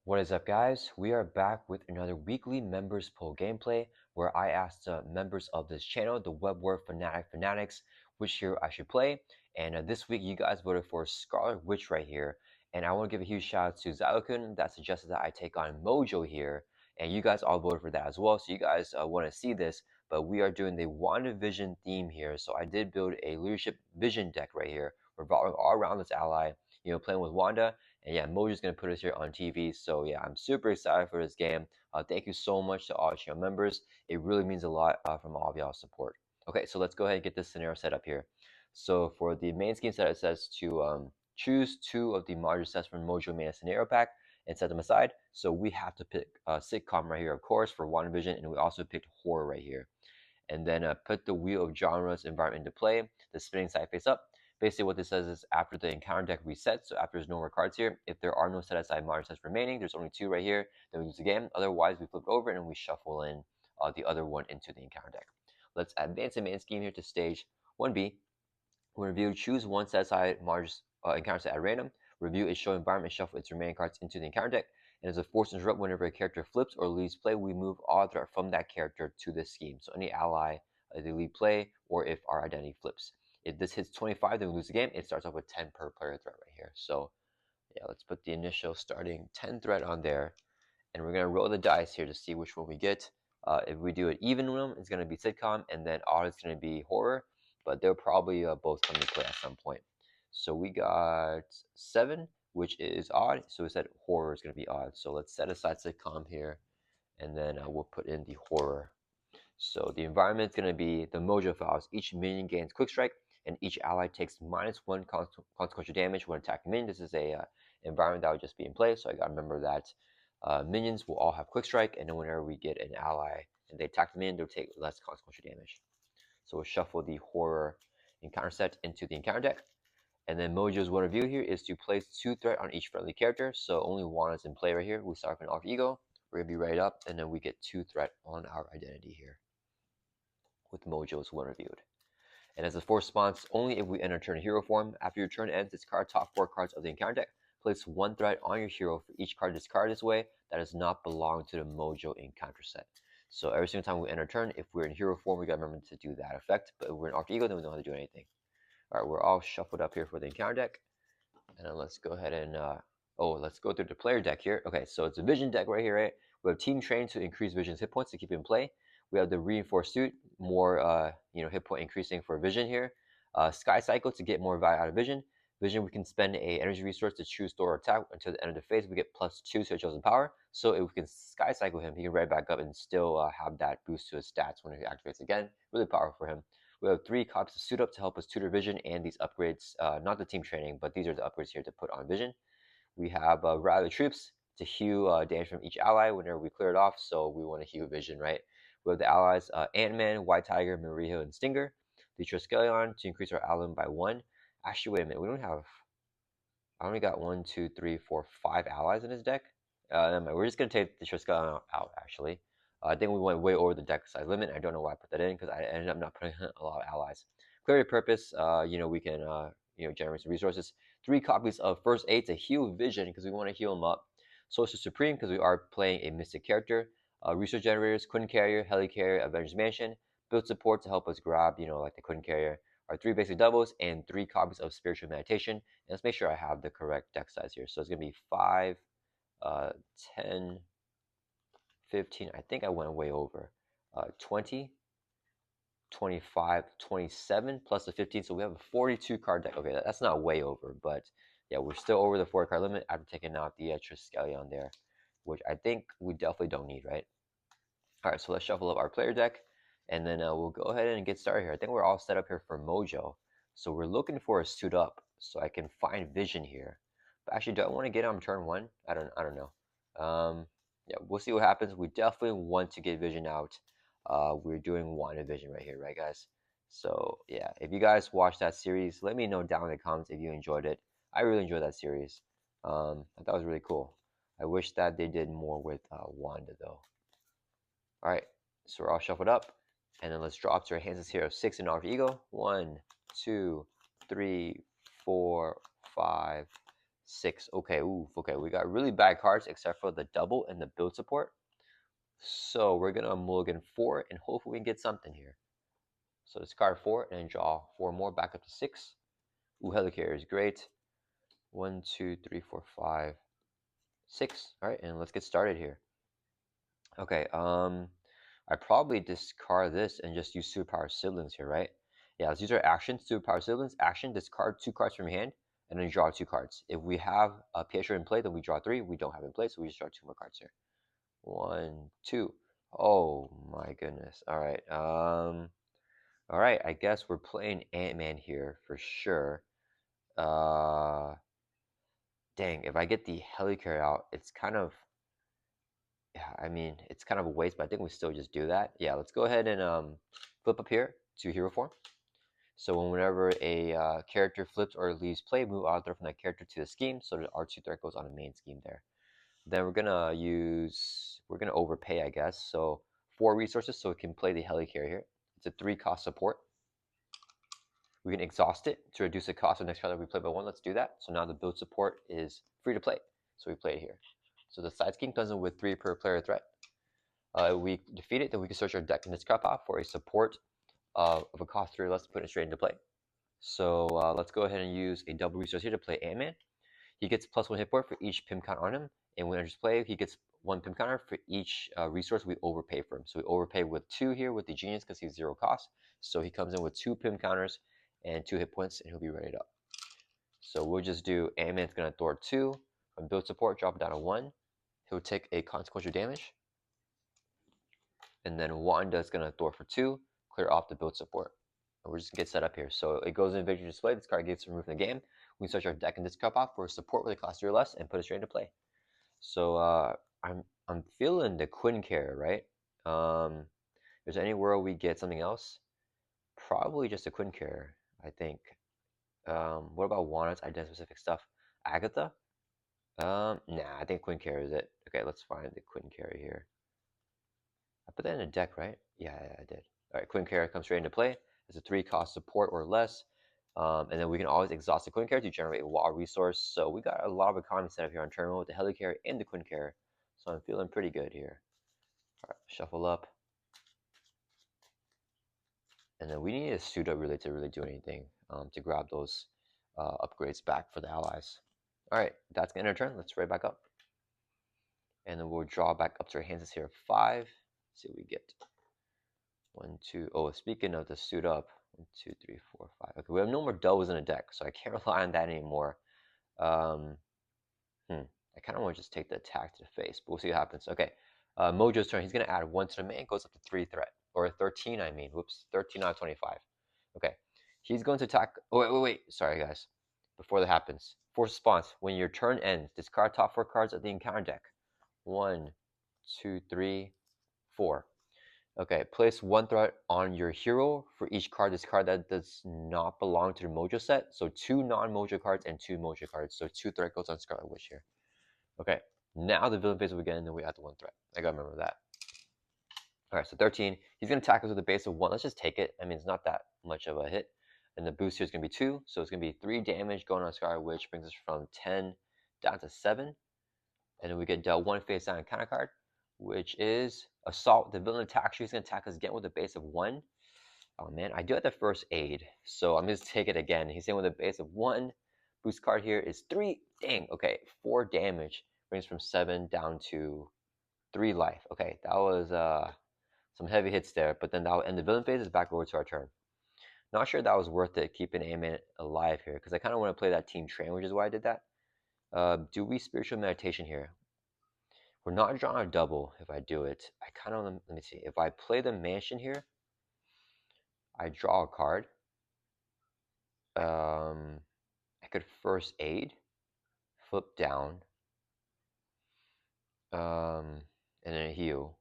What is up, guys? We are back with another weekly members poll gameplay where I asked members of this channel, the web word Fanatics, which hero I should play. And this week you guys voted for Scarlet Witch right here. And I want to give a huge shout out to Xylokun that suggested that I take on Mojo here. And you guys all voted for that as well. So you guys want to see this, but we are doing the WandaVision theme here. So I did build a leadership vision deck right here, revolving all around this ally, playing with Wanda. And yeah, Mojo's going to put us here on TV. So yeah, I'm super excited for this game. Thank you so much to all channel members. It really means a lot from all of y'all's support. Okay, so let's go ahead and get this scenario set up here. So for the main scheme set, it says to choose 2 of the module sets from Mojo main scenario pack and set them aside. So we have to pick sitcom right here, of course, for WandaVision, and we also picked horror right here. And then put the wheel of genres environment into play, the spinning side face up. Basically what this says is after the encounter deck resets, so after there's no more cards here, if there are no set aside modern sets remaining, there's only 2 right here, then we lose the game. Otherwise, we flip it over and we shuffle in the other one into the encounter deck. Let's advance the main scheme here to stage 1B. When review, choose 1 set aside modern encounter set at random. Review is show environment, shuffle its remaining cards into the encounter deck. And as a force interrupt, whenever a character flips or leaves play, we move all threat from that character to this scheme. So any ally, they leave play, or if our identity flips. If this hits 25, then we lose the game. It starts off with 10 per player threat right here. So yeah, let's put the initial starting 10 threat on there. And we're going to roll the dice here to see which one we get. If we do an even one, it's going to be sitcom, and then odd is going to be horror. But they'll probably both come into play at some point. So we got 7, which is odd. So we said horror is going to be odd. So let's set aside sitcom here, and then we'll put in the horror. So the environment is going to be the Mojo files. Each minion gains quick strike, and each ally takes -1 consequential damage when attacking minion. This is a environment that would just be in play, so I got to remember that minions will all have quick strike, and then whenever we get an ally and they attack the minion, they'll take less consequential damage. So we'll shuffle the horror encounter set into the encounter deck. And then Mojo's one review here is to place 2 threat on each friendly character. So only one is in play right here. We start with an alter ego. We're going to be right up, and then we get 2 threat on our identity here with Mojo's one reviewed. And as a force response, only if we enter turn hero form. After your turn ends, discard top 4 cards of the encounter deck. Place 1 threat on your hero for each card discarded this way that does not belong to the Mojo encounter set. So every single time we enter turn, if we're in hero form, we gotta remember to do that effect. But if we're in alter ego, then we don't have to do anything. All right, we're all shuffled up here for the encounter deck. And then let's go ahead and, let's go through the player deck here. Okay, so it's a vision deck right here, right? We have team train to increase Vision's hit points to keep it in play. We have the reinforced suit, more hit point increasing for Vision here. Sky cycle to get more value out of Vision. Vision, we can spend a energy resource to choose store or attack until the end of the phase. We get +2 to his chosen power. So if we can sky cycle him, he can right back up and still have that boost to his stats when he activates again. Really powerful for him. We have 3 copies of suit up to help us tutor Vision and these upgrades. Not the team training, but these are the upgrades here to put on Vision. We have rally troops to heal damage from each ally whenever we clear it off. So we want to heal Vision, right? We have the allies Ant-Man, White Tiger, Maria, and Stinger. The Triskelion to increase our ally by 1. Actually, wait a minute. We don't have. I only got 1, 2, 3, 4, 5 allies in his deck. We're just gonna take the Triskelion out. Actually, I think we went way over the deck size limit. I don't know why I put that in because I ended up not putting a lot of allies. Clarity of purpose. We can generate some resources. 3 copies of First Aid to heal Vision because we want to heal him up. Social Supreme because we are playing a mystic character. Resource generators, Quinn Carrier, Heli Carrier, Avengers Mansion. Build support to help us grab, like the Quinn Carrier. Our 3 basic doubles and 3 copies of Spiritual Meditation. And let's make sure I have the correct deck size here. So it's going to be 5, 10, 15. I think I went way over. 20, 25, 27 plus the 15. So we have a 42 card deck. Okay, that's not way over, but yeah, we're still over the 4 card limit after taking out the Triskelion there, which I think we definitely don't need, right? All right, so let's shuffle up our player deck, and then we'll go ahead and get started here. I think we're all set up here for Mojo. So we're looking for a suit up so I can find Vision here. But actually, do I want to get on turn 1? I don't know. Yeah, we'll see what happens. We definitely want to get Vision out. We're doing WandaVision right here, right, guys? So yeah, if you guys watched that series, let me know down in the comments if you enjoyed it. I really enjoyed that series. I thought it was really cool. I wish that they did more with Wanda though. All right, so we're all shuffled up, and then let's draw up to our hands here of 6 in alter ego. 1, 2, 3, 4, 5, 6. Okay, ooh, okay, we got really bad cards except for the double and the build support. So we're gonna mulligan 4 and hopefully we can get something here. So discard 4 and then draw 4 more back up to 6. Ooh, Helicarrier is great. 1, 2, 3, 4, 5, 6. All right, and let's get started here. Okay, I probably discard this and just use Superpower Siblings here, right? Yeah, let's use our action, Superpower Siblings. Action, discard 2 cards from your hand, and then draw 2 cards. If we have a Pietro in play, then we draw 3. We don't have in play, so we just draw 2 more cards here. 1, 2. Oh my goodness. All right. All right. I guess we're playing Ant-Man here for sure. Dang. If I get the Helicarrier out, it's kind of, yeah. I mean, it's kind of a waste, but I think we still just do that. Yeah. Let's go ahead and flip up here to hero form. So whenever a character flips or leaves play, move author from that character to the scheme, so that R2 threat goes on the main scheme there. Then we're gonna overpay, I guess. So 4 resources so we can play the Helicarrier here. It's a 3 cost support. We can exhaust it to reduce the cost of the next card that we play by 1. Let's do that. So now the build support is free to play. So we play it here. So the side scheme comes in with 3 per player threat. We defeat it, then we can search our deck and discard pile for a support of a cost 3 or less to put it straight into play. So let's go ahead and use a double resource here to play Ant-Man. He gets +1 hit point for each pim count on him, and when enters play, he gets 1 pim counter for each resource we overpay for him. So we overpay with 2 here with the Genius because he's 0 cost. So he comes in with 2 pim counters and 2 hit points, and he'll be ready up. So we'll just do Ant-Man's gonna thwart 2 from build support, drop it down to 1. He'll take a consequential damage, and then Wanda's gonna thwart for 2, clear off the build support. And we're just gonna get set up here. So it goes in victory display. This card gets removed from the game. We search our deck and discard pile for support with a cost 3 or less and put it straight into play. So I'm feeling the Quincare, right? If there's anywhere we get something else, probably just a Quincare, I think. What about Wanda's identity-specific stuff? Agatha? Nah, I think Quincare is it. Okay, let's find the Quincare here. I put that in a deck, right? Yeah, I did. All right, Quincare comes straight into play. It's a 3 cost support or less. And then we can always exhaust the Quincare to generate a WA resource. So we got a lot of economy set up here on turn 1 with the Helicarrier and the Quincare. So I'm feeling pretty good here. All right, shuffle up. And then we need a suit up really to really do anything to grab those upgrades back for the allies. All right, that's gonna end our turn. Let's right back up. And then we'll draw back up to our hands here 5. Let's see what we get. 1, 2. Oh, speaking of the suit up, 1, 2, 3, 4, 5. Okay, we have no more doubles in the deck, so I can't rely on that anymore. I kind of want to just take the attack to the face, but we'll see what happens. Okay, Mojo's turn. He's going to add 1 to the main. Goes up to 3 threat. Or 13, I mean. Whoops. 13 out of 25. Okay. He's going to attack. Oh, wait. Sorry, guys. Before that happens. Force response. When your turn ends, discard top 4 cards of the encounter deck. 1, 2, 3, 4. Okay. Place 1 threat on your hero for each card discard that does not belong to the Mojo set. So 2 non-Mojo cards and 2 Mojo cards. So 2 threat goes on Scarlet Witch here. Okay, now the villain phase will begin, and then we add the 1 threat. I gotta remember that. All right, so 13. He's gonna attack us with a base of 1. Let's just take it. I mean, it's not that much of a hit. And the boost here is gonna be 2, so it's gonna be 3 damage going on Scarlet Witch, brings us from 10 down to 7. And then we get dealt 1 face down counter card, which is Assault. The villain attacks you. He's gonna attack us again with a base of 1. Oh man, I do have the first aid, so I'm just take it again. He's in with a base of 1. Boost card here is 3. Dang, okay, 4 damage. Brings from 7 down to 3 life. Okay, that was some heavy hits there, but then that will end the villain phase. Is back over to our turn. Not sure that was worth it keeping Ant-Man alive here, because I kind of want to play that team train, which is why I did that. Do we spiritual meditation here? We're not drawing a double if I do it. I kind of, let me see. If I play the mansion here, I draw a card. I could first aid, flip down, and then heal.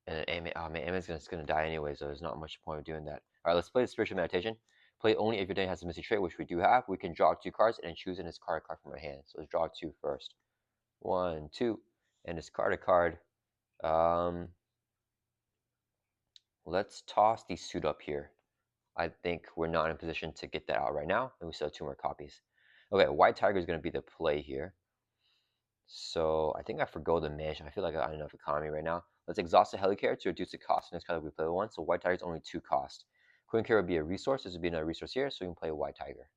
And then Ant-Man's just gonna die anyway, so there's not much point of doing that. Alright, let's play the spiritual meditation. Play only if your day has a missing trait, which we do have. We can draw 2 cards and then choose in discard a card from our hand. So let's draw 2 first. 1, 2, and discard a card. Let's toss the suit up here. I think we're not in a position to get that out right now, and we still have 2 more copies. Okay, White Tiger is going to be the play here. So I think I forgo the mansion. I feel like I got enough economy right now. Let's exhaust the Helicarrier to reduce the cost. Next card we play one. So White Tiger is only 2 cost. Queen Carrier would be a resource. This would be another resource here, so we can play White Tiger.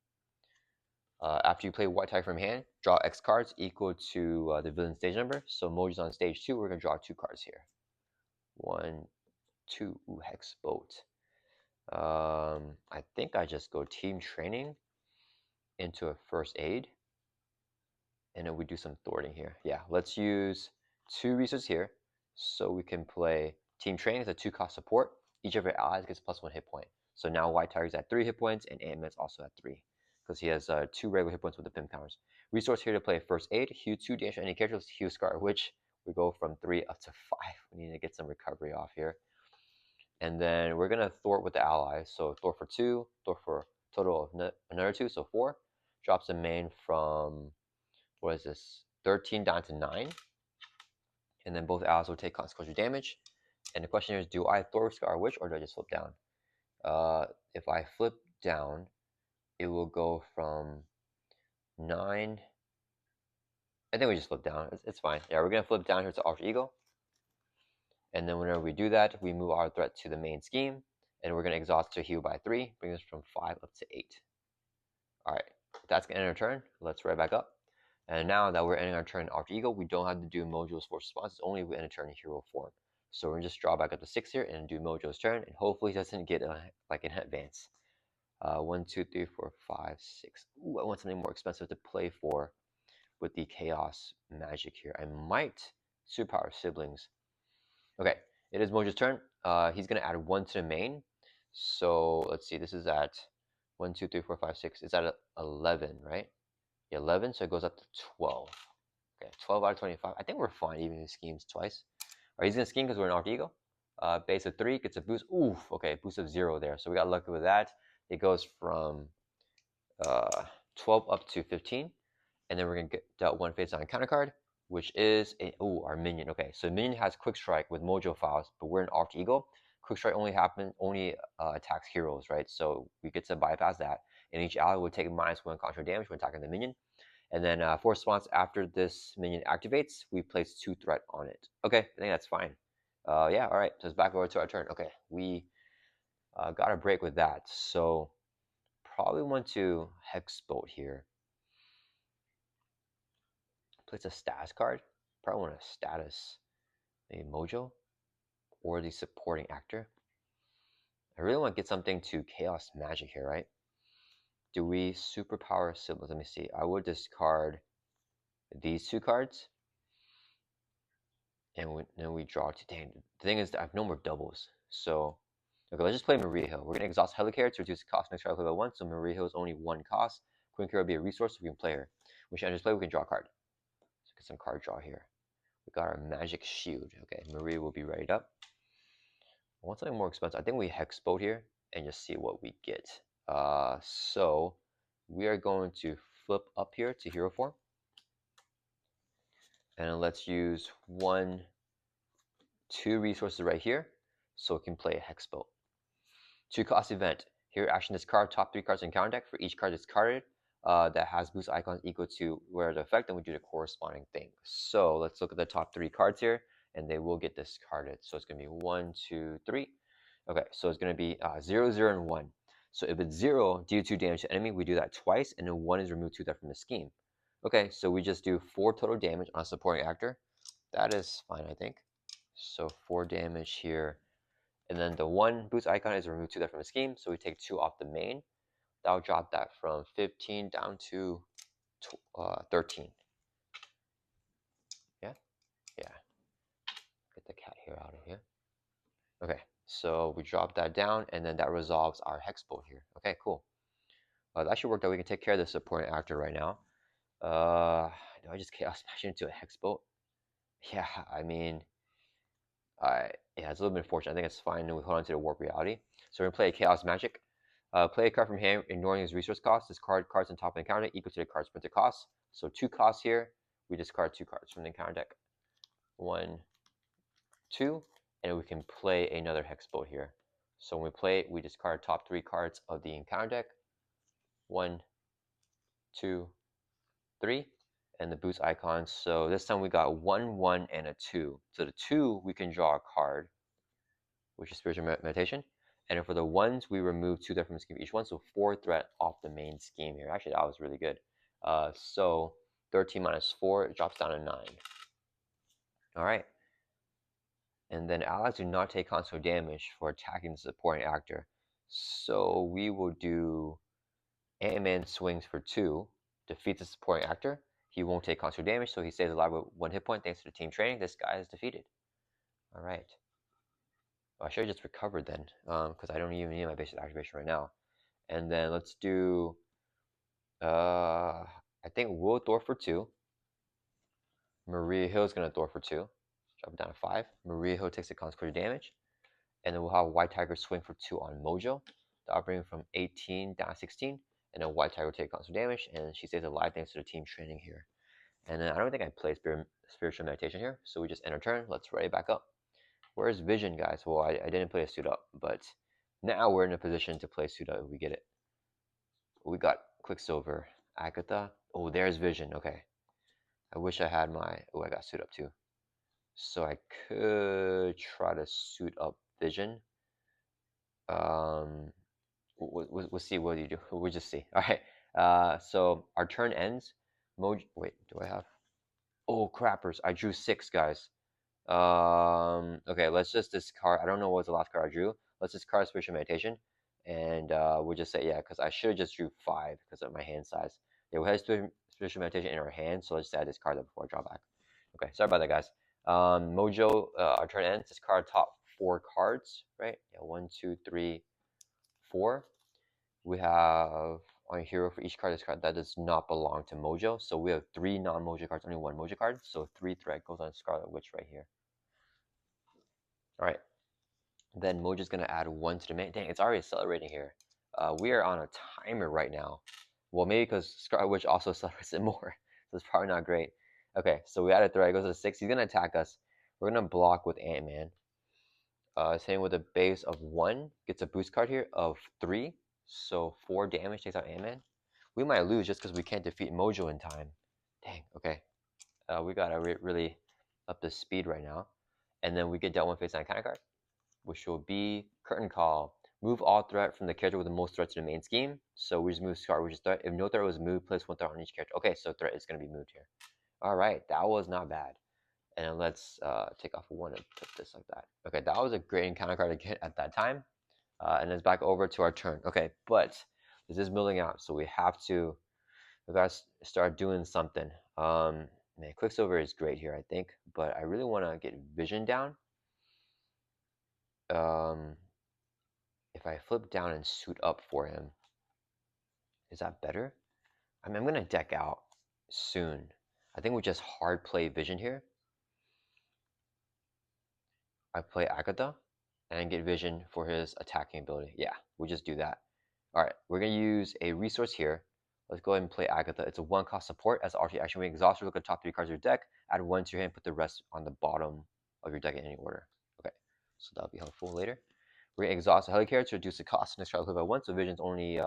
After you play White Tiger from hand, draw X cards equal to the villain stage number. So Mojo's on stage 2. We're going to draw 2 cards here. 1, 2. Ooh, Hex Boat. I think I just go Team Training into a First Aid. And then we do some thwarting here. Yeah, let's use 2 resources here. So we can play Team Training as a 2 cost support. Each of your allies gets +1 hit point. So now White Tiger's at 3 hit points and Ant-Man's also at 3. Because he has 2 regular hit points with the Pimp counters. Resource here to play First Aid. Heal 2 damage to any character. Let's heal Scarlet, which we go from 3 up to 5. We need to get some recovery off here. And then we're going to thwart with the allies. So thwart for 2, thwart for a total of another 2, so 4. Drops the main from, what is this, 13 down to 9. And then both allies will take consequential damage. And the question is, do I thwart Scar Witch or do I just flip down? If I flip down, it will go from 9. I think we just flip down. It's fine. Yeah, we're going to flip down here to Alter Ego. And then whenever we do that, we move our threat to the main scheme. And we're going to exhaust to heal by 3, bring us from 5 up to 8. Alright, that's going to end our turn. Let's right back up. And now that we're ending our turn in Alter Ego, we don't have to do Mojo's force response. It's only if we end a turn in hero form. So we're going to just draw back up to 6 here and do Mojo's turn. And hopefully he doesn't get like an advance. 1, 2, 3, 4, 5, 6. Ooh, I want something more expensive to play for with the Chaos Magic here. I might Superpower Siblings. Okay, it is Mojo's turn. He's going to add 1 to the main. So let's see, this is at 1, 2, 3, 4, 5, 6. It's at 11, right? 11, so it goes up to 12. Okay, 12 out of 25. I think we're fine even if he schemes twice. All right, he's going to scheme because we're in Alter Ego. Base of 3 gets a boost. Oof, okay, boost of 0 there. So we got lucky with that. It goes from 12 up to 15. And then we're going to get dealt 1 face on a counter card, which is our minion. Okay, so minion has Quick Strike with Mojo files, but we're in Alter Ego. Quick Strike only attacks heroes, right? So we get to bypass that. And each ally will take -1 contra damage when attacking the minion. And then for response after this minion activates, we place 2 threat on it. Okay, I think that's fine. Yeah, all right. So it's back over to our turn. Okay, we got a break with that. So probably want to Hex Bolt here. Place a status card. Probably want a status, maybe Mojo, or the supporting actor. I really want to get something to Chaos Magic here, right? Do we Superpower Siblings? Let me see. I would discard these 2 cards. And then we draw 2. Dang, the thing is, I have no more doubles. So, okay, let's just play Maria Hill. We're going to exhaust Helicarrier to reduce the cost next card by 1. So Maria Hill is only 1 cost. Queen Carrier will be a resource, so we can play her. When she enters play, we can draw a card. So get some card draw here. We got our Magic Shield. Okay, Maria will be readied up. I want something more expensive. I think we Hex Boat here and just see what we get. So we are going to flip up here to hero form. And let's use 1, 2 resources right here, so we can play a Hex Boat. 2 cost event. Here, action discard top 3 cards in counter deck. For each card discarded that has boost icons equal to where the effect, and we do the corresponding thing. So let's look at the top 3 cards here, and they will get discarded. So it's going to be 1, 2, 3. Okay, so it's going to be 0, 0, and 1. So if it's 0, deal 2 damage to enemy, we do that twice, and then 1 is remove 2 threat from the scheme. Okay, so we just do 4 total damage on a supporting actor. That is fine, I think. So 4 damage here. And then the 1 boost icon is remove 2 threat from the scheme, so we take 2 off the main. That'll drop that from 15 down to 13. Yeah? Yeah. Get the cat here out of here. Okay, so we drop that down, and then that resolves our Hex Bolt here. Okay, cool. That should work out. We can take care of the supporting actor right now. Do I just Chaos Smash into a Hex Bolt? Yeah, I mean, yeah, it's a little bit unfortunate. I think it's fine. And we hold on to the Warp Reality. So we're going to play a Chaos Magic. Play a card from hand, ignoring his resource cost. Discard cards on top of the encounter equal to the card's printed cost. So 2 costs here. We discard 2 cards from the encounter deck. 1, 2. And we can play another Hex Bolt here. So when we play it, we discard top 3 cards of the encounter deck. 1, 2, 3, and the boost icon. So this time we got 1, 1, and a 2. So the 2, we can draw a card, which is Spiritual Meditation. And then for the 1s, we remove 2 threat from the scheme each one, so 4 threat off the main scheme here. Actually, that was really good. So 13 minus 4, it drops down to 9. All right. And then allies do not take constant damage for attacking the supporting actor. So we will do Ant-Man swings for 2, defeats the supporting actor. He won't take constant damage, so he stays alive with 1 hit point thanks to the team training. This guy is defeated. All right. Well, I should have just recovered then, because I don't even need my basic activation right now. And then let's do, I think we'll Thor for 2. Maria Hill is going to Thor for 2. Drop it down to 5. Maria Hill takes the consequential damage. And then we'll have White Tiger swing for 2 on Mojo. That'll bring him from 18 down to 16. And then White Tiger will take constant damage, and she stays alive thanks to the team training here. And then I don't think I played Spiritual Meditation here, so we just end our turn. Let's ready back up. Where's Vision, guys? Well, I didn't play a suit up, but now we're in a position to play suit up if we get it. We got Quicksilver, Agatha. Oh, there's Vision. Okay. I wish I had my... Oh, I got suit up too. So I could try to suit up Vision. We'll see what you do. We'll just see. All right. So our turn ends. Mojo. Wait, do I have? Oh, crappers! I drew 6, guys. Okay, let's just discard. I don't know what was the last card I drew. Let's discard Spiritual Meditation, and we'll just say yeah, because I should have just drew 5 because of my hand size. Yeah, we had Spiritual Meditation in our hand, so let's just add discard that before I draw back. Okay, sorry about that, guys. Mojo, our turn ends. Discard top 4 cards, right? Yeah, 1, 2, 3, 4. We have on hero for each card discard that does not belong to Mojo. So we have 3 non-Mojo cards, only 1 Mojo card. So 3 threat goes on Scarlet Witch right here. All right. Then Mojo's gonna add 1 to the main. Dang, it's already accelerating here. We are on a timer right now. Well, maybe because Scarlet Witch also accelerates it more. So it's probably not great. Okay, so we added threat. It goes to 6. He's gonna attack us. We're gonna block with Ant-Man. Same with a base of 1. Gets a boost card here of 3. So 4 damage takes out Ant-Man. We might lose just because we can't defeat Mojo in time. Dang, okay. We gotta really up the speed right now. And then we get dealt 1 face down counter card, which will be Curtain Call. Move all threat from the character with the most threat to the main scheme. So we just move Scar, which is threat. If no threat was moved, place 1 threat on each character. Okay, so threat is gonna be moved here. Alright, that was not bad. And then let's take off 1 and put this like that. Okay, that was a great encounter card to get at that time. And it's back over to our turn. Okay, but this is building out, so we gotta start doing something. Man, Quicksilver is great here, I think, but I really want to get Vision down. If I flip down and suit up for him, is that better? I mean, I'm gonna deck out soon. I think we just hard play Vision here. I play Agatha and get Vision for his attacking ability. Yeah, we'll just do that. All right, we're gonna use a resource here. Let's go ahead and play Agatha. It's a 1-cost support as RT action. When exhausted, look at the top 3 cards of your deck, add 1 to your hand, put the rest on the bottom of your deck in any order. Okay, so that'll be helpful later. We're gonna exhaust a helicarrier to reduce the cost. Next try to live by 1, so Vision's only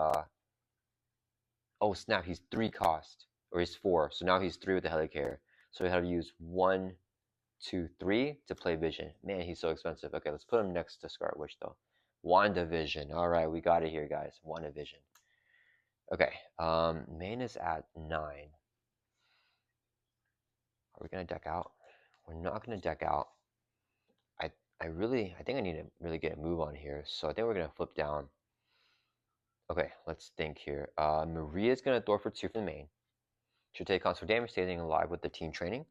oh snap, he's 3 cost, or he's 4. So now he's 3 with the helicarrier. So we have to use 1, 2, 3 to play Vision. Man, he's so expensive. Okay, let's put him next to Scarlet Witch though. WandaVision. All right, we got it here, guys. WandaVision. Okay, main is at 9. Are we gonna deck out? We're not gonna deck out. I think I need to really get a move on here. So I think we're gonna flip down. Okay, let's think here. Maria's gonna Thor for 2 from the main. She'll take constant damage, staying alive with the team training.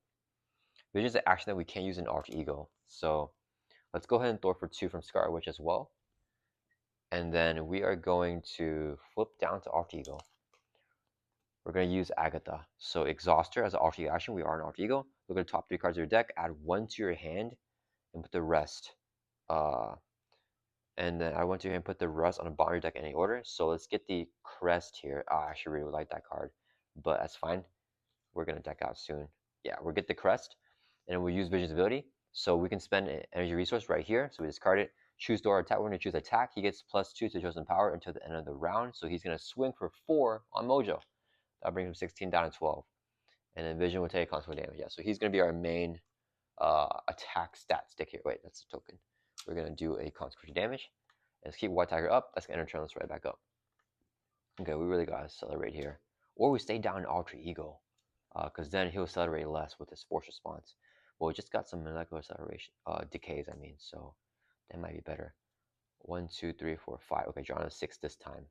Vision is an action that we can't use in Alter Ego. So let's go ahead and Thor for 2 from Scarlet Witch as well. And then we are going to flip down to Alter Ego. We're going to use Agatha. So exhaust her as an Alter Ego action. We are an Alter Ego. Look at the top 3 cards of your deck. Add 1 to your hand and put the rest. And then I went to here and put the rest on the bottom of your deck in any order. So let's get the crest here. I actually really like that card, but that's fine. We're going to deck out soon. Yeah, we'll get the crest, and then we'll use Vision's ability. So we can spend an energy resource right here. So we discard it. Choose door attack. We're going to choose attack. He gets +2 to chosen power until the end of the round. So he's going to swing for 4 on Mojo. That brings him 16 down to 12. And then Vision will take consequential damage. Yeah, so he's going to be our main attack stat stick here. Wait, that's a token. We're going to do a consequential damage. Let's keep White Tiger up. That's going to enter turn. Let's right back up. Okay, we really got to accelerate here. Or we stay down in Alter Ego. Because then he'll accelerate less with his force response. Well, we just got some molecular acceleration, decays, I mean, so that might be better. 1, 2, 3, 4, 5. Okay, drawing a 6 this time.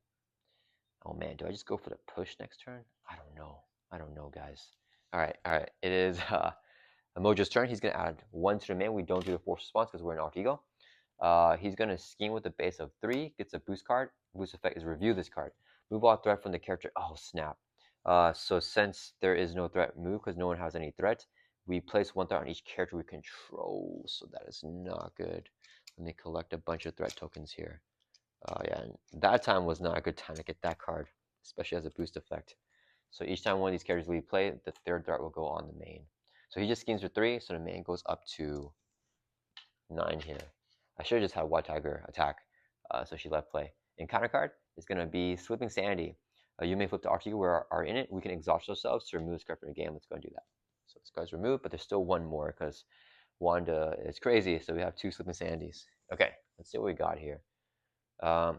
Oh man, do I just go for the push next turn? I don't know. I don't know, guys. All right. It is Mojo's turn. He's going to add 1 to the main. We don't do the force response because we're in Alter Ego. He's going to scheme with a base of 3. Gets a boost card. Boost effect is review this card. Move all threat from the character. Oh, snap. So since there is no threat move because no one has any threat, we place 1 threat on each character we control. So that is not good. Let me collect a bunch of threat tokens here. Yeah, and that time was not a good time to get that card, especially as a boost effect. So each time one of these characters leave play, the 3rd threat will go on the main. So he just schemes for 3, so the main goes up to 9 here. I should have just had White Tiger attack, so she left play. And counter card is going to be Slipping Sanity. You may flip to Artigo where are in it. We can exhaust ourselves to remove this card from the game. Let's go and do that. So this card's removed, but there's still 1 more because Wanda is crazy. So we have 2 Slipping Sanities. Okay, let's see what we got here. I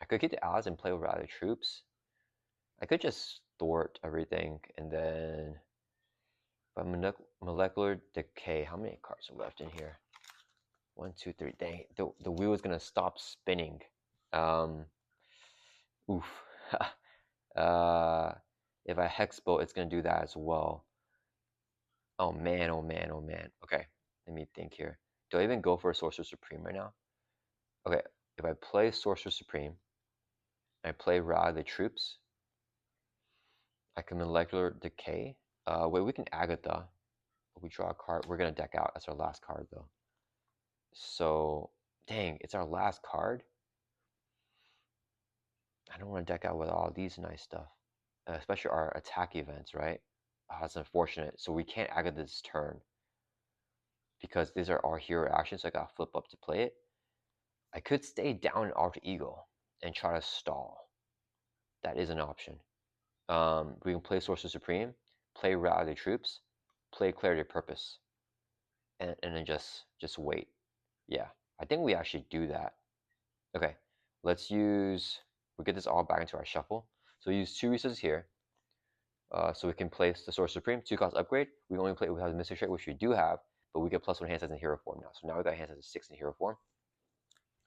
could keep the allies and play with other troops. I could just thwart everything and then by molecular decay. How many cards are left in here? 1, 2, 3. Dang, the wheel is gonna stop spinning. Oof. If I hex bolt, it's gonna do that as well. Oh man, oh man, oh man. Okay, let me think here. Do I even go for a Sorcerer Supreme right now? Okay, if I play Sorcerer Supreme, I play Ra the troops. I can molecular decay. Wait, we can Agatha. We draw a card. We're gonna deck out. That's our last card though. So, dang, it's our last card. I don't want to deck out with all these nice stuff, especially our attack events, right? Oh, that's unfortunate. So we can't Agatha this turn because these are our hero actions. So I gotta flip up to play it. I could stay down in Alter Ego and try to stall. That is an option. We can play Sorcerer Supreme, play Rally the Troops, play Clarity of Purpose, and then just wait. Yeah, I think we actually do that. Okay, let's use, we get this all back into our shuffle. So we use 2 resources here. So we can place the Sorcerer Supreme, 2 cost upgrade. We only play, we have the Mystic Trait, which we do have, but we get +1 hand size in hero form now. So now we got hand size of 6 in hero form.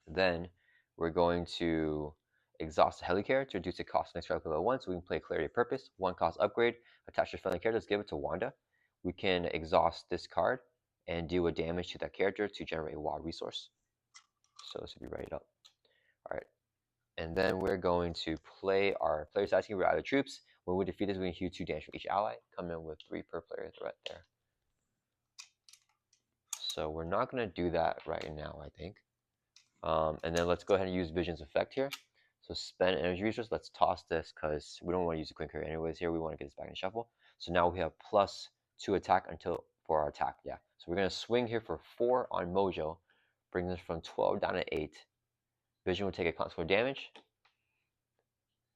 Then we're going to exhaust the Helicarrier to reduce the cost of next character level 1. So we can play Clarity of Purpose, 1 cost upgrade, attach your friendly character, let's give it to Wanda. We can exhaust this card and do a damage to that character to generate a wild resource. So this will be right up. Alright. And then we're going to play our player stats here with other troops. When we defeat this, we can heal 2 damage from each ally. Come in with 3 per player threat there. So we're not going to do that right now, I think. And then let's go ahead and use Vision's effect here. So spend energy resource. Let's toss this because we don't want to use the Quick Carry anyways here. We want to get this back in shuffle. So now we have +2 attack until for our attack. Yeah. So we're going to swing here for 4 on Mojo. Bring this from 12 down to 8. Vision will take a consequential damage.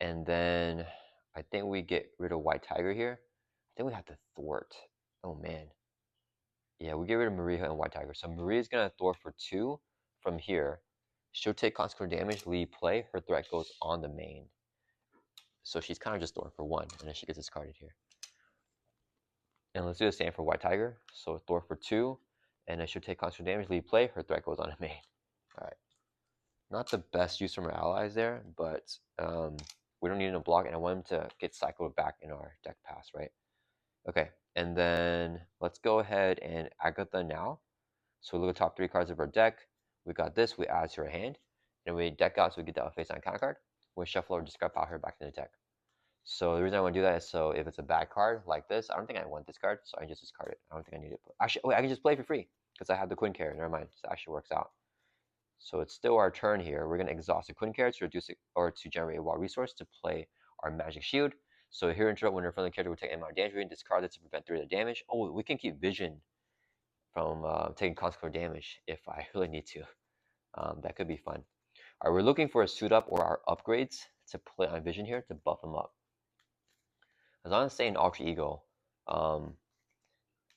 And then I think we get rid of White Tiger here. I think we have to thwart. Oh man. Yeah, we get rid of Maria and White Tiger. So Maria's going to thwart for 2 from here. She'll take consequential damage, leave play. Her threat goes on the main. So she's kind of just thwart for 1, and then she gets discarded here. And let's do the same for White Tiger. So thwart for 2, and then she'll take consequential damage, leave play. Her threat goes on the main. Alright. Not the best use from our allies there, but we don't need them to block, and I want them to get cycled back in our deck pass, right? Okay, and then let's go ahead and Agatha now. So we look at the top 3 cards of our deck. We got this, we add to our hand, and we deck out so we get that face on counter card. We shuffle or discard power back in the deck. So the reason I want to do that is so if it's a bad card like this, I don't think I want this card, so I just discard it. I don't think I need it. Actually, wait, I can just play for free because I have the Queen Carrier. Never mind, this actually works out. So it's still our turn here. We're going to exhaust the Queen Carrier to reduce it or to generate a wild resource to play our Magic Shield. So here interrupt when your friendly character will take amount of damage, we can discard it to prevent 3 of the damage. Oh, we can keep Vision from taking consequential damage if I really need to. That could be fun. All right, we're looking for a suit up or our upgrades to play on Vision here to buff him up. As long as I stay in Alter Ego, Um,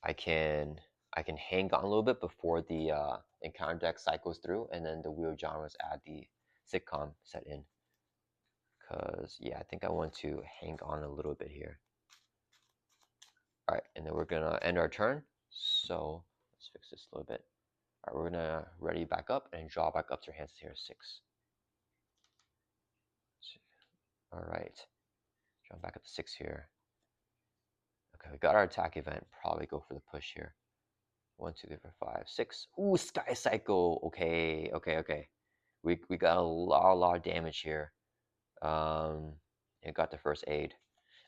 I can hang on a little bit before the encounter deck cycles through, and then the wheel genres add the sitcom set in. Cause yeah, I think I want to hang on a little bit here. All right, and then we're gonna end our turn. So let's fix this a little bit. All right, we're gonna ready back up and draw back up to your hands here. 6. All right, draw back up to 6 here. Okay, we got our attack event. Probably go for the push here. 1, 2, 3, 4, 5, 6. Ooh, Sky Cycle. Okay, okay, okay. We got a lot of damage here. It got the first aid.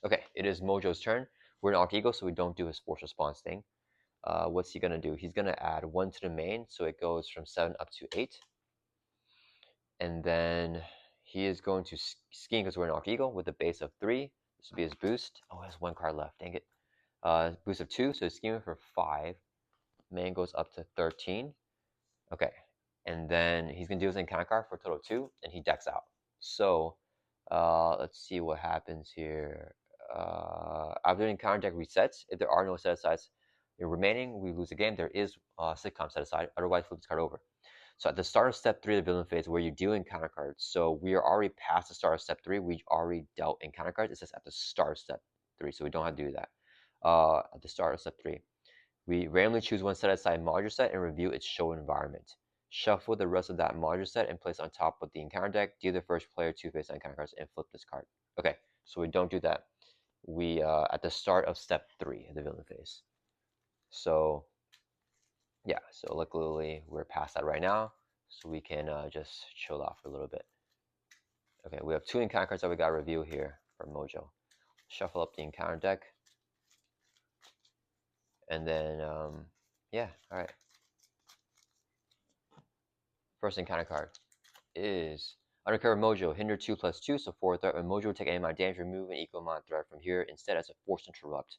Okay, it is Mojo's turn. We're an Alter Ego, so we don't do his force response thing. What's he gonna do? He's gonna add 1 to the main, so it goes from 7 up to 8. And then he is going to scheme because we're an Alter Ego with a base of 3. This will be his boost. Oh, he has 1 card left. Dang it. Boost of 2, so he's scheming for 5. Main goes up to 13. Okay, and then he's gonna do his encounter card for a total of 2, and he decks out. So let's see what happens here. After the encounter deck resets, if there are no set asides remaining, we lose the game. There is sitcom set aside, otherwise flip this card over. So at the start of step 3 of the villain phase, where you deal encounter cards, so we are already past the start of step 3. We already dealt encounter cards. It says at the start of step 3, so we don't have to do that. At the start of step 3, we randomly choose one set aside module set and review its show environment. Shuffle the rest of that module set and place on top of the encounter deck. Deal the first player 2 face encounter cards and flip this card. Okay, so we don't do that. We at the start of step 3 of the villain phase. So yeah, so luckily we're past that right now, so we can just chill out for a little bit. Okay, we have 2 encounter cards that we got to review here from Mojo. Shuffle up the encounter deck, and then yeah, all right. First encounter card is Undercover Mojo. Hinder 2/2, so 4 threat. When Mojo take any amount of damage, remove an equal amount of threat from here instead as a force interrupt.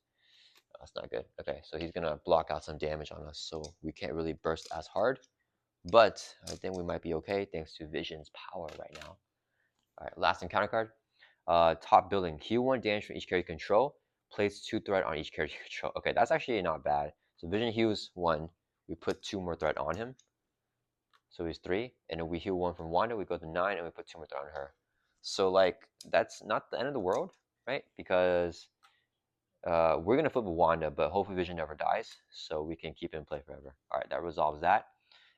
That's not good. Okay, so he's gonna block out some damage on us, so we can't really burst as hard. But I think we might be okay thanks to Vision's power right now. All right, last encounter card. Top building. Heal 1 damage from each character you control. Place 2 threat on each character you control. Okay, that's actually not bad. So Vision heals 1. We put 2 more threat on him. So he's 3, and then we heal 1 from Wanda. We go to 9, and we put 2 more threat on her. So like that's not the end of the world, right? Because we're gonna flip a Wanda, but hopefully Vision never dies, so we can keep it in play forever. All right, that resolves that,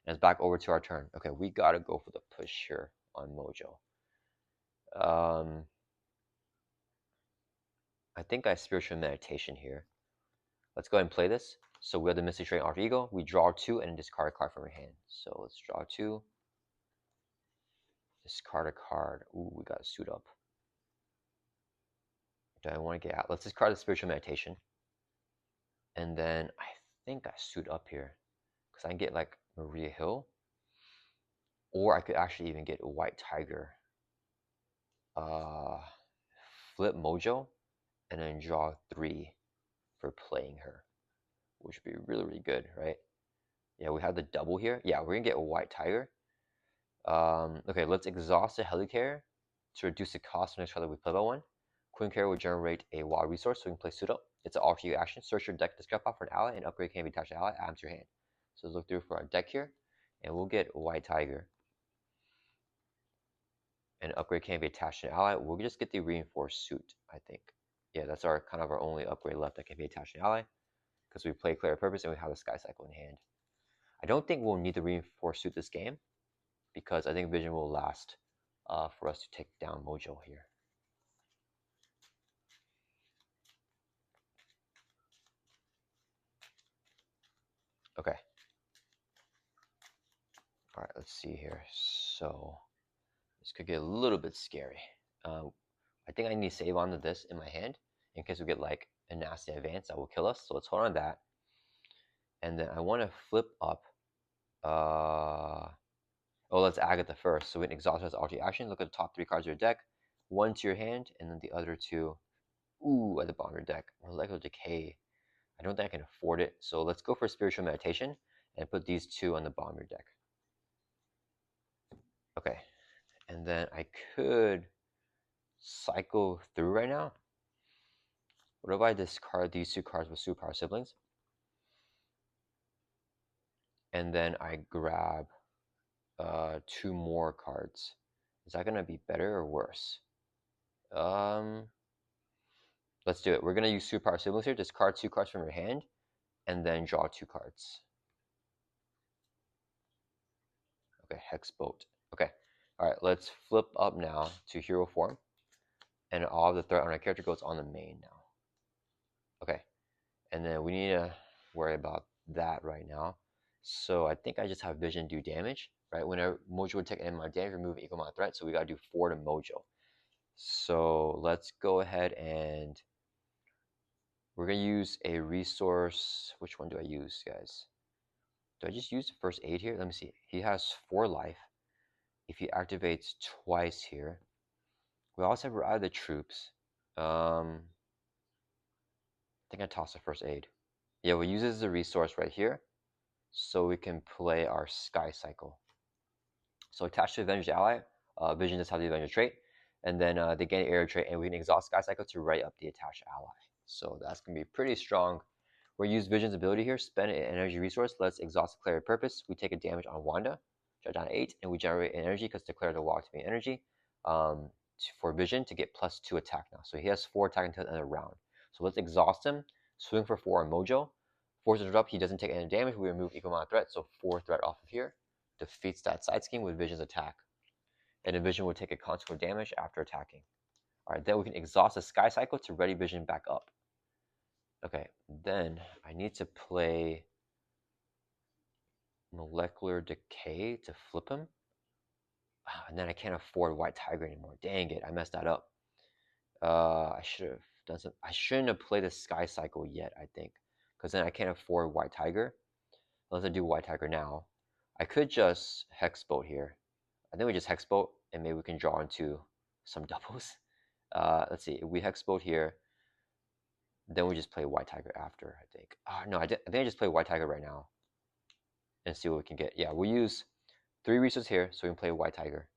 and it's back over to our turn. Okay, we gotta go for the push here on Mojo. I think I have spiritual meditation here. Let's go ahead and play this. So we have the Mystic Train Alter Ego. We draw 2 and discard a card from our hand. So let's draw 2. Discard a card. Ooh, we got to suit up. Do I want to get out? Let's discard the Spiritual Meditation. And then I think I suit up here. Because I can get like Maria Hill. Or I could actually even get a White Tiger. Flip Mojo. And then draw 3 for playing her. Which would be really, really good, right? Yeah, we have the double here. Yeah, we're going to get a White Tiger. Okay, let's exhaust the Helicarrier to reduce the cost of the next card that we play by 1. Queen Carrier will generate a wild resource, so we can play Suit Up. It's an Alter Ego action. Search your deck to discard pop for an ally, and upgrade can be attached to ally, add to your hand. So let's look through for our deck here, and we'll get White Tiger. And upgrade can be attached to an ally. We'll just get the Reinforced Suit, I think. Yeah, that's our kind of our only upgrade left that can be attached to an ally, because we play Clear Purpose and we have the Sky Cycle in hand. I don't think we'll need the Reinforced Suit this game, because I think Vision will last for us to take down Mojo here. Okay. All right, let's see here. So this could get a little bit scary. I think I need to save onto this in my hand in case we get like a nasty advance that will kill us. So let's hold on to that. And then I want to flip up. Oh, let's Agatha first. So we can exhaust as Alter action. Look at the top 3 cards of your deck. 1 to your hand, and then the other 2, ooh, at the bottom of your deck. Molecular Decay. I don't think I can afford it. So let's go for Spiritual Meditation and put these 2 on the bottom of your deck. Okay, and then I could cycle through right now. What if I discard these 2 cards with superpower siblings? And then I grab 2 more cards. Is that gonna be better or worse? Let's do it. We're gonna use superpower siblings here. Discard 2 cards from your hand, and then draw 2 cards. Okay, Hex Bolt. Okay, all right. Let's flip up now to hero form, and all of the threat on our character goes on the main now. Okay, and then we need to worry about that right now. So I think I just have Vision do damage, right? Whenever Mojo would take an amount of damage, remove equal amount of threat. So we gotta do 4 to Mojo. So let's go ahead and we're gonna use a resource. Which one do I use, guys? Do I just use the first aid here? Let me see. He has 4 life. If he activates twice here, we also have out of the troops. I think I toss the first aid. Yeah, we'll use it as a resource right here, so we can play our Sky Cycle. So attached to Avenged Ally, Vision does have the Avenger trait, and then they gain area trait, and we can exhaust Sky Cycle to write up the attached ally. So that's gonna be pretty strong. We'll use Vision's ability here, spend an energy resource, let's exhaust Declare Purpose. We take a damage on Wanda, drop down to 8, and we generate energy because Declare the walk to be energy for Vision to get +2 attack now. So he has 4 attack until the end of the round. So let's exhaust him, swing for 4 on Mojo. Forces it up, he doesn't take any damage, we remove equal amount of threat, so 4 threat off of here. Defeats that side scheme with Vision's attack. And then Vision will take a consequent damage after attacking. Alright, then we can exhaust the Sky Cycle to ready Vision back up. Okay, then I need to play Molecular Decay to flip him. And then I can't afford White Tiger anymore. Dang it, I messed that up. I should have done some. I shouldn't have played the Sky Cycle yet, I think. Because then I can't afford White Tiger. Unless I do White Tiger now. I could just Hex Bolt here. I think we just Hex Bolt, and maybe we can draw into some doubles. Let's see, if we Hex Bolt here, then we just play White Tiger after, I think. No, I think I just play White Tiger right now and see what we can get. Yeah, we'll use 3 resources here, so we can play White Tiger.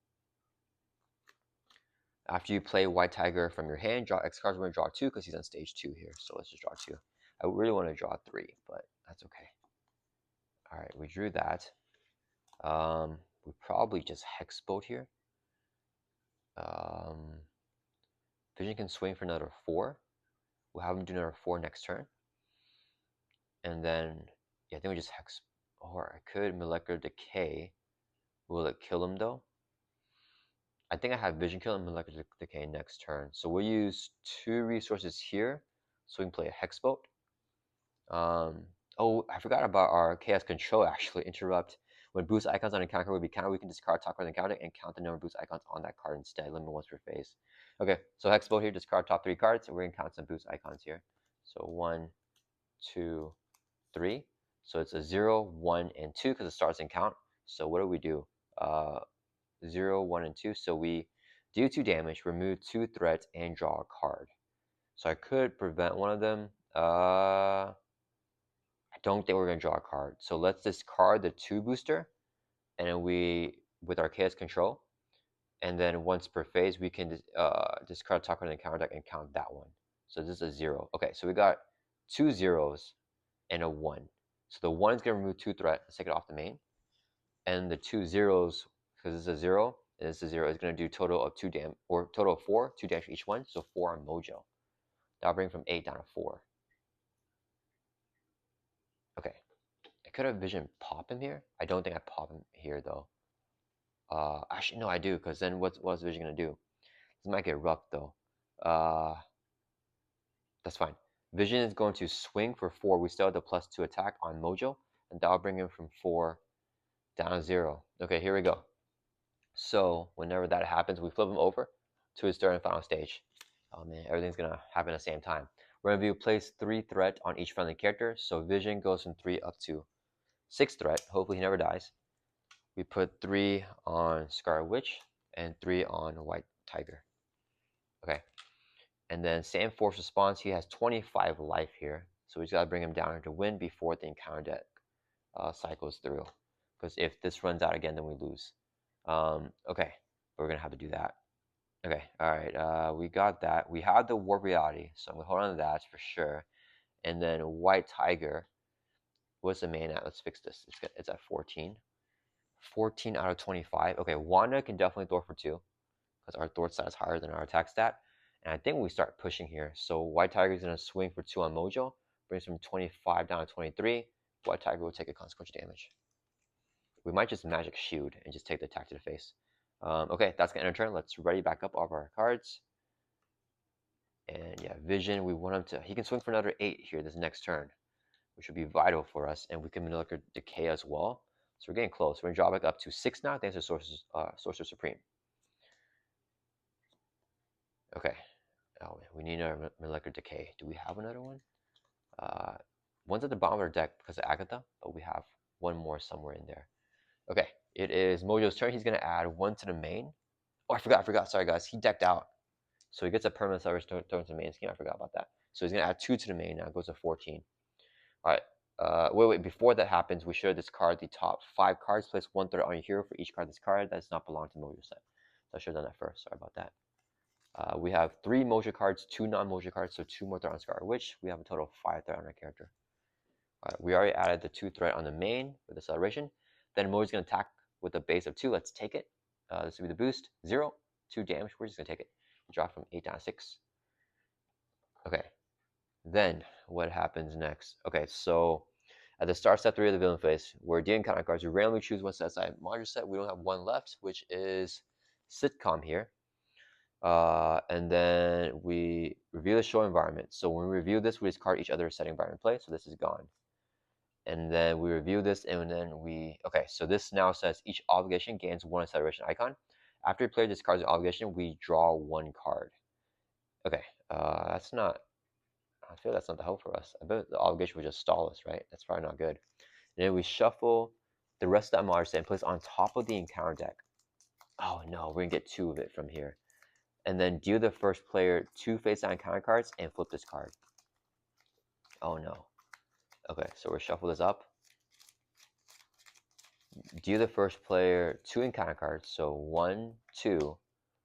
After you play White Tiger from your hand, draw X cards. We're going to draw 2 because he's on stage 2 here, so let's just draw 2. I really want to draw 3, but that's okay. All right, we drew that. We probably just Hex Bolt here. Vision can swing for another 4. We'll have him do another 4 next turn. And then, yeah, I think we just Hex, or I could Molecular Decay. Will it kill him though? I think I have Vision kill and Molecular Decay next turn. So we'll use 2 resources here, so we can play a Hex Bolt. Oh, I forgot about our Chaos Control actually. Interrupt. When boost icons on a counter will be counted, we can discard top card on the counter and count the number of boost icons on that card instead. Limit once per phase. Okay, so Hex Bolt here, discard top 3 cards, and we're gonna count some boost icons here. So 1, 2, 3. So it's a 0, 1, and 2 because it starts in count. So what do? 0, 1, and 2. So we do 2 damage, remove 2 threats, and draw a card. So I could prevent one of them. I don't think we're going to draw a card. So let's discard the 2 booster, and then we, with our Chaos Control, and then once per phase, we can discard top card in the counter deck and count that one. So this is a 0. Okay, so we got 2 zeros and a 1. So the 1 is going to remove 2 threat. Let's take it off the main. And the 2 zeros, because this is a 0, and this is a 0, is going to do total of 2 damage, or total of 4, 2 damage for each one, so 4 on Mojo. That'll bring from 8 down to 4. Okay. I could have Vision pop him here. I don't think I pop him here, though. Actually, no, I do, because then what's Vision going to do? This might get rough, though. That's fine. Vision is going to swing for 4. We still have the +2 attack on Mojo, and that'll bring him from 4 down to 0. Okay, here we go. So whenever that happens, we flip him over to his third and final stage. Oh man, everything's gonna happen at the same time. We're gonna place 3 threat on each friendly character. So Vision goes from 3 up to 6 threat. Hopefully he never dies. We put 3 on Scarlet Witch and 3 on White Tiger. Okay. And then same force response. He has 25 life here. So we just gotta bring him down here to win before the encounter deck cycles through. Because if this runs out again, then we lose. Okay, we're gonna have to do that. Okay, all right. We got that. We have the warp reality, so I'm gonna hold on to that for sure. And then white tiger. What's the main at? Let's fix this. It's at 14. 14 out of 25. Okay, Wanda can definitely thwart for 2 because our thwart stat is higher than our attack stat. And I think we start pushing here. So White Tiger is going to swing for 2 on Mojo, brings from 25 down to 23. White Tiger will take a consequential damage. We might just Magic Shield and just take the attack to the face. Okay, that's going to end our turn. Let's ready back up all of our cards. And yeah, Vision, we want him to... He can swing for another 8 here this next turn, which would be vital for us. And we can Mulligan Decay as well. So we're getting close. We're going to draw back up to 6 now, thanks to Sorcerer Supreme. Okay. Oh, man, we need another Molecular Decay. Do we have another one? One's at the bottom of our deck because of Agatha, but we have one more somewhere in there. Okay, it is Mojo's turn. He's going to add 1 to the main. Oh, I forgot. Sorry, guys. He decked out. So he gets a permanent service thrown to the main scheme. I forgot about that. So he's going to add 2 to the main now. It goes to 14. All right. Wait. Before that happens, we should discard the top 5 cards. Place 1/3 on your hero for each card discarded that does not belong to Mojo's set. So I should have done that first. Sorry about that. We have 3 Mojo cards, 2 non-Mojo cards, so 2 more threat on Scarlet Witch. We have a total of 5 threat on our character. We already added the 2 threat on the main with acceleration. Then Mojo's going to attack with a base of 2. Let's take it. This will be the boost. 0, 2 damage. We're just going to take it. Drop from 8 down to 6. Okay. Then what happens next? Okay, so at the start step 3 of the villain phase, we're dealing counter cards. We randomly choose one set aside. Mojo set, we don't have one left, which is Sitcom here. And then we review the show environment. So when we review this, we discard each other's setting environment play. So this is gone. And then we review this, and then okay, so this now says each obligation gains 1 acceleration icon. After the player discards an obligation, we draw 1 card. Okay, that's not, I feel that's not the help for us. I bet the obligation would just stall us, right? That's probably not good. And then we shuffle the rest of that modern set and place on top of the encounter deck. Oh no, we're gonna get 2 of it from here. And then deal the first player 2 face-down counter cards and flip this card. Oh no. Okay, so we'll shuffle this up. Deal the first player 2 encounter cards, so 1, 2.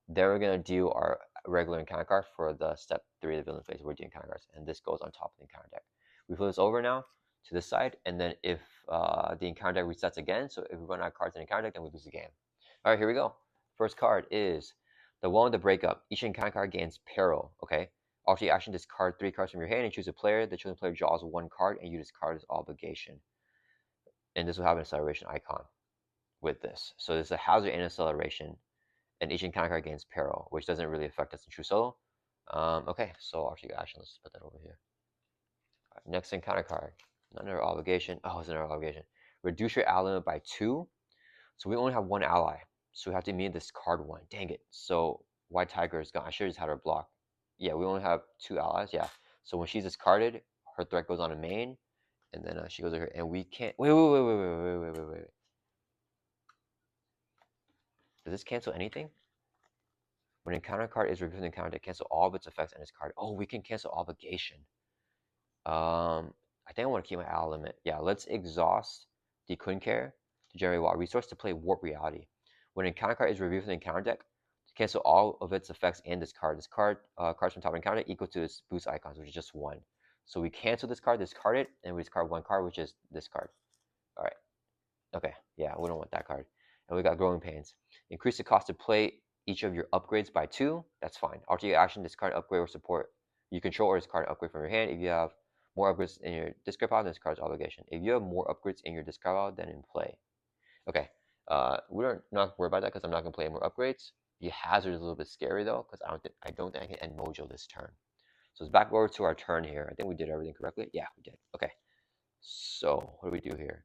Then we're going to deal our regular encounter card for the step 3 of the villain phase. We're doing encounter cards, and this goes on top of the encounter deck. We flip this over now to this side, and then if the encounter deck resets again, so if we run out of cards in the encounter deck, then we lose the game. All right, here we go. First card is the one with the breakup. Each encounter card gains peril. Okay. After your action, discard 3 cards from your hand and choose a player. The chosen player draws 1 card, and you discard his obligation. And this will have an acceleration icon with this. So there's a hazard and acceleration, and each encounter card gains peril, which doesn't really affect us in true solo. Okay, so after your action, let's put that over here. Right, next encounter card, another obligation. Oh, it's another obligation. Reduce your ally limit by 2. So we only have 1 ally. So we have to immediately discard 1. Dang it. So White Tiger is gone. I should have just had her block. Yeah, we only have 2 allies. Yeah. So when she's discarded, her threat goes on a main, and then she goes over here, and we can't. Wait. Does this cancel anything? When an encounter card is removed from the encounter deck, cancel all of its effects on this card. Oh, we can cancel obligation. I think I want to keep my ally limit. Yeah, let's exhaust the Kun Care to generate wild resource to play Warp Reality. When an encounter card is removed from the encounter deck, to cancel all of its effects and discard. Discard cards from top of the encounter equal to its boost icons, which is just 1. So we cancel this card, discard it, and we discard 1 card, which is this card. All right. Okay, yeah, we don't want that card. And we got Growing Pains. Increase the cost to play each of your upgrades by 2. That's fine. After your action, discard upgrade or support you control or discard an upgrade from your hand. If you have more upgrades in your discard pile, then discard obligation. If you have more upgrades in your discard pile than in play. Okay, we're not worried about that because I'm not going to play more upgrades. The hazard is a little bit scary though, because I don't think I can end Mojo this turn. So it's back over to our turn here. I think we did everything correctly. Yeah, we did. Okay, so what do we do here?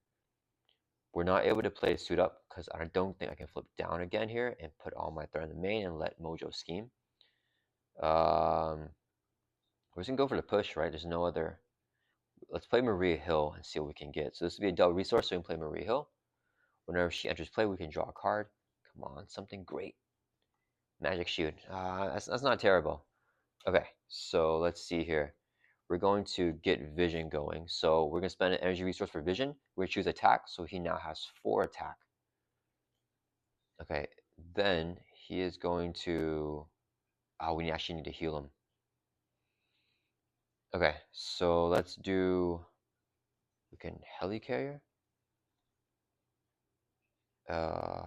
We're not able to play suit up because I don't think I can flip down again here and put all my threat in the main and let Mojo scheme. We're just gonna go for the push, right? There's no other. Let's play Maria Hill and see what we can get. So this would be a double resource, so we can play Maria Hill. Whenever she enters play, we can draw a card. Come on, something great. Magic Shield. That's not terrible. Okay, so let's see here. We're going to get Vision going. So we're going to spend an energy resource for Vision. We're going to choose attack, so he now has 4 attack. Okay, then he is going to We actually need to heal him. Okay, so let's do. We can helicarrier. Uh,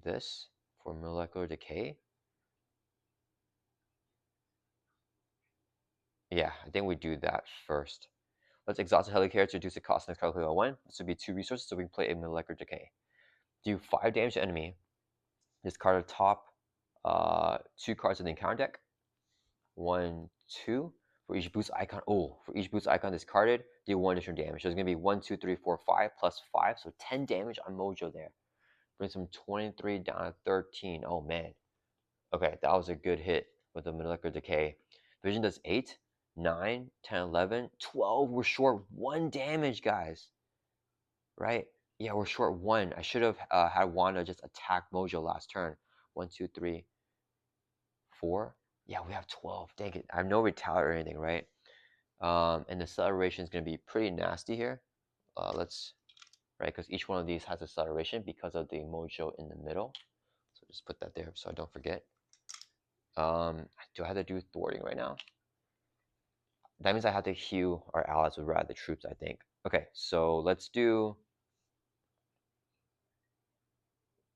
this for molecular decay. Yeah, I think we do that first. Let's exhaust the helicarrier to reduce the cost of calculator 1. This would be 2 resources, so we can play a molecular decay. Do 5 damage to enemy. Discard a top 2 cards in the encounter deck. 1, 2. For each boost icon, for each boost icon discarded, do 1 additional damage. So it's going to be 1, 2, 3, 4, 5 plus 5, so 10 damage on Mojo there. Brings from 23 down to 13. Oh man. Okay, that was a good hit with the molecular decay. Vision does 8, 9, 10, 11, 12. We're short 1 damage, guys. Right? Yeah, we're short 1. I should have had Wanda just attack Mojo last turn. 1, 2, 3, 4. Yeah, we have 12. Dang it. I have no retaliate or anything, right? And the acceleration is going to be pretty nasty here. Let's, right, because each one of these has acceleration because of the Mojo in the middle. So just put that there so I don't forget. Do I have to do thwarting right now? That means I have to heal our allies with rather the troops, I think. Okay, so let's do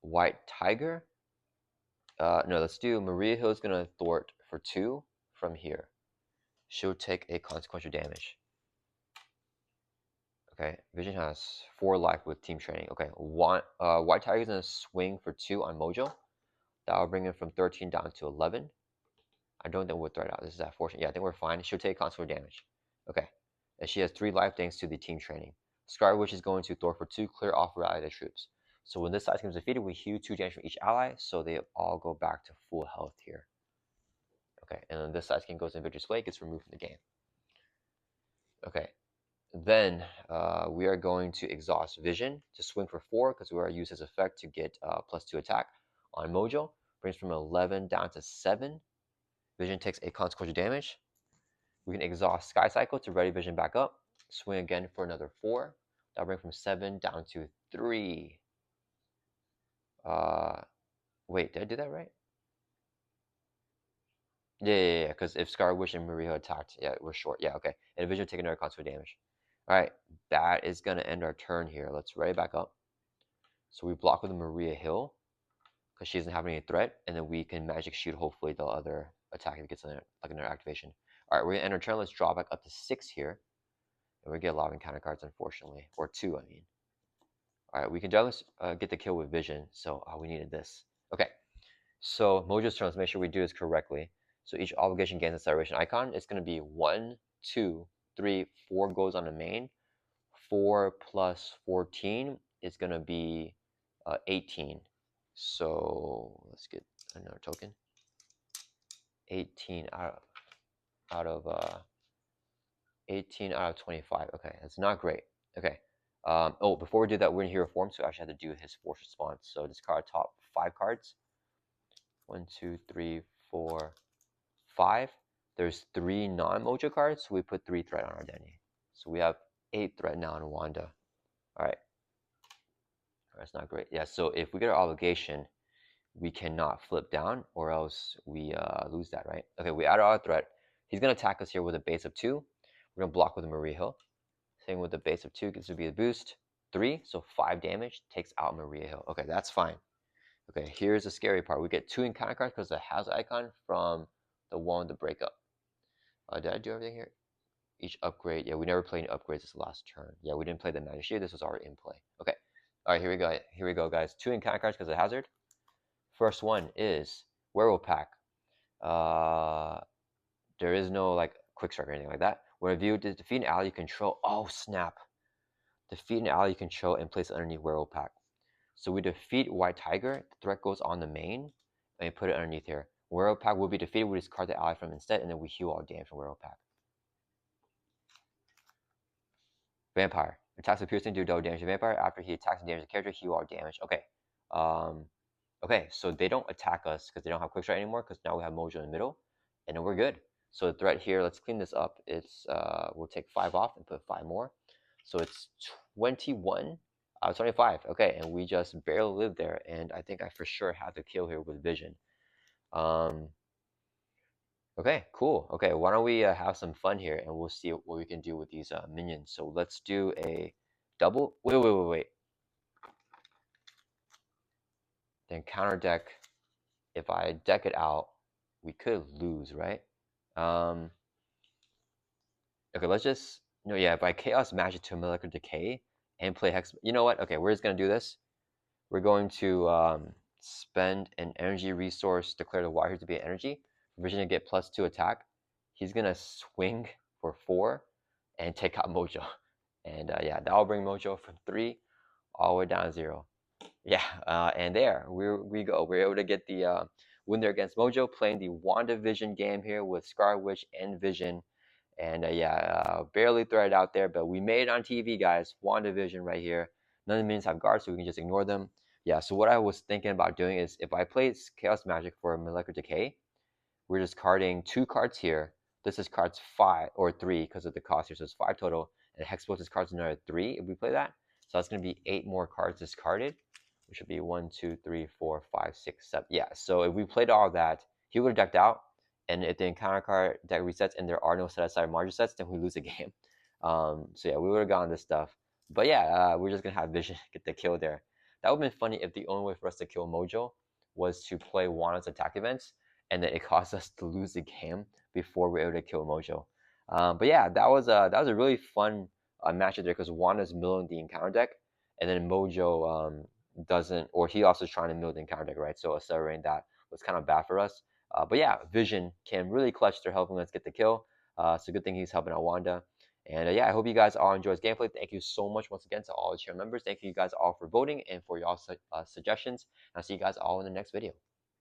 White Tiger. No, let's do Maria Hill is gonna thwart for 2 from here. She'll take a consequential damage. Okay, Vision has 4 life with team training. Okay, White Tiger is gonna swing for 2 on Mojo. That will bring him from 13 down to 11. I don't think we'll threat out. This is at 14. Yeah, I think we're fine. She'll take consequential damage. Okay, and she has 3 life thanks to the team training. Scarlet Witch is going to thwart for 2, clear off rally the troops. So when this side becomes defeated, we heal 2 damage from each ally, so they all go back to full health here. Okay, and then this side skin goes in Victor's Way, gets removed from the game. Okay, then we are going to exhaust Vision to swing for 4 because we are use his effect to get +2 attack on Mojo. Brings from 11 down to 7. Vision takes a consequential damage. We can exhaust Sky Cycle to ready Vision back up. Swing again for another 4. That'll bring from 7 down to 3. Wait, did I do that right? Yeah, because if Scar Wish and Maria attacked, yeah, we're short. Yeah, okay. And Vision take another consequential damage. Alright, that is going to end our turn here. Let's ready back up. So we block with the Maria Hill because she doesn't have any threat, and then we can magic shoot hopefully the other attack if it gets another, like another activation. Alright, we're going to end our turn. Let's draw back up to 6 here. And we get a lot of encounter cards, unfortunately. Or 2, I mean. Alright, we can definitely get the kill with Vision, so we needed this. Okay, so Mojo's turn, let's make sure we do this correctly. So each obligation gains a acceleration icon. It's going to be 1, 2, 3, 4 goes on the main. 4 plus 14 is going to be 18. So let's get another token. 18 out of 18 out of 25. Okay, that's not great. Okay. Oh, before we do that, we're in hero form, so I actually have to do his force response. So discard top 5 cards. 1, 2, 3, 4, 5. There's 3 non-Mojo cards, so we put 3 threat on our Denny. So we have 8 threat now on Wanda. Alright. That's not great. Yeah, so if we get our obligation, we cannot flip down, or else we lose that, right? Okay, we add our threat. He's going to attack us here with a base of 2. We're going to block with a Maria Hill. Same with the base of 2, gets to be a boost. 3, so 5 damage, takes out Maria Hill. Okay, that's fine. Okay, here's the scary part. We get 2 encounter cards because of the hazard icon from the one with the breakup. Did I do everything here? Each upgrade. Yeah, we never played any upgrades this last turn. Yeah, we didn't play the magic shield. This was already in play. Okay. All right, here we go. Here we go, guys. 2 encounter cards because of hazard. First one is Werewolf Pack. There is no like quick strike or anything like that. When reviewed, defeat an ally you control. Oh snap! Defeat an ally you control and place it underneath Werewolf Pack. So we defeat White Tiger. The threat goes on the main, and we put it underneath here. Werewolf Pack will be defeated. We discard the ally from instead, and then we heal all damage from Werewolf Pack. Vampire. Attacks with piercing, do double damage to vampire. After he attacks and damages the character, heal all damage. Okay. Okay, so they don't attack us because they don't have quick strike anymore because now we have Mojo in the middle, and then we're good. So the threat here, let's clean this up. It's we'll take 5 off and put 5 more. So it's 21 out of 25. Okay, and we just barely live there, and I think I for sure have to kill here with Vision. Okay, cool. Okay, why don't we have some fun here and we'll see what we can do with these minions. So let's do a double. Wait. Then counter deck. If I deck it out, we could lose, right? Um, okay, let's just no, yeah. If I chaos match it to molecular decay and play hex, you know what? Okay, we're just gonna do this. We're going to spend an energy resource, declare the wire to be an energy. Vision to get +2 attack. He's gonna swing for 4 and take out Mojo. And yeah, that'll bring Mojo from 3 all the way down to 0. Yeah, and there we go. We're able to get the win there against Mojo, playing the WandaVision game here with Scarlet and Vision. And yeah, barely threaded out there, but we made it on TV, guys. WandaVision right here. None of the minions have guards, so we can just ignore them. Yeah, so what I was thinking about doing is if I play Chaos Magic for Molecular Decay, we're just carding 2 cards here. This is cards 5 or 3 because of the cost here, so it's 5 total. And Hexbox is cards another 3 if we play that. So that's going to be 8 more cards discarded, which would be 1, 2, 3, 4, 5, 6, 7. Yeah, so if we played all of that, he would have decked out. And if the encounter card deck resets and there are no set aside margin sets, then we lose the game. So yeah, we would have gotten this stuff. But yeah, we're just going to have Vision get the kill there. That would have been funny if the only way for us to kill Mojo was to play Wanda's attack events and then it caused us to lose the game before we were able to kill Mojo. But yeah, that was a really fun matchup there because Wanda's milling the encounter deck, and then Mojo doesn't, or he also is trying to mill the encounter deck, right? So accelerating that was kind of bad for us. But yeah, Vision came really clutch to helping us get the kill. So good thing he's helping out Wanda. And yeah, I hope you guys all enjoyed this gameplay. Thank you so much once again to all the channel members. Thank you guys all for voting and for your suggestions. I'll see you guys all in the next video.